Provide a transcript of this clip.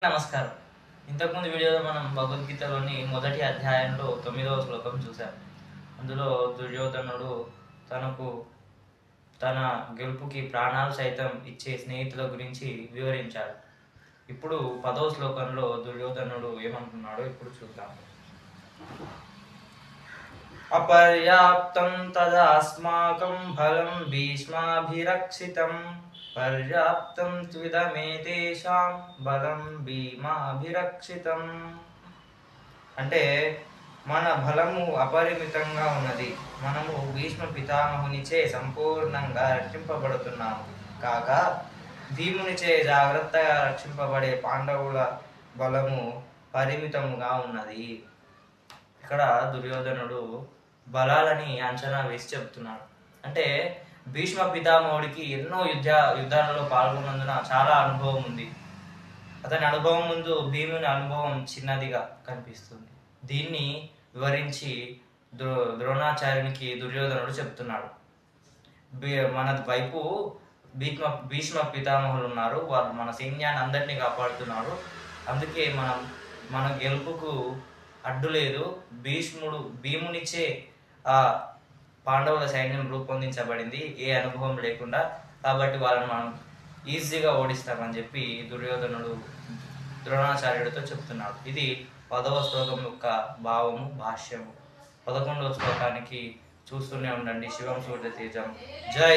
నమస్కారం. ఇంతకుముందు వీడియోలో మనం భగవద్గీతలోని మొదటి అధ్యాయంలో 9వ శ్లోకం చూసాం. అందులో దుర్యోధనుడు తన గెలుపుకి ప్రాణాలు సైతం ఇచ్చే స్నేహితుల గురించి వివరించాడు. ఇప్పుడు 10వ శ్లోకంలో దుర్యోధనుడు ఏమంటున్నాడో ఇప్పుడు చూద్దాం. అపర్యాప్తం తదాస్మాకం బలం భీష్మాభిరక్షితం పర్యాప్తం త్విదమేతేషాం బలం భీమాభిరక్షితం. అంటే మన బలము అపరిమితంగా ఉన్నది. మనము భీష్మ పితామహునిచే సంపూర్ణంగా రక్షింపబడుతున్నాము. కాక భీమునిచే జాగ్రత్తగా రక్షింపబడే పాండవుల బలము పరిమితముగా ఉన్నది. ఇక్కడ దుర్యోధనుడు బలాలని అంచనా వేసి చెప్తున్నాడు. అంటే భీష్మ పితామహుడికి ఎన్నో యుద్ధాలలో పాల్గొన్నందున చాలా అనుభవం ఉంది. అతని అనుభవం ముందు భీముని అనుభవం చిన్నదిగా కనిపిస్తుంది. దీన్ని వివరించి ద్రోణాచార్యునికి దుర్యోధనుడు చెప్తున్నాడు. మన వైపు భీష్మ పితామహులు ఉన్నారు, వాళ్ళు మన సైన్యాన్ని అందరినీ కాపాడుతున్నారు. అందుకే మన గెలుపుకు అడ్డు లేదు. భీమునిచ్చే ఆ పాండవుల సైన్యం రూపొందించబడింది ఏ అనుభవం లేకుండా. కాబట్టి వాళ్ళని మనం ఈజీగా ఓడిస్తామని చెప్పి దుర్యోధనుడు ద్రోణాచార్యుడితో చెప్తున్నాడు. ఇది 10వ శ్లోకం యొక్క భావము, భాష్యము. 11వ శ్లోకానికి చూస్తూనే ఉండండి. శివం సూర్య తేజం. జై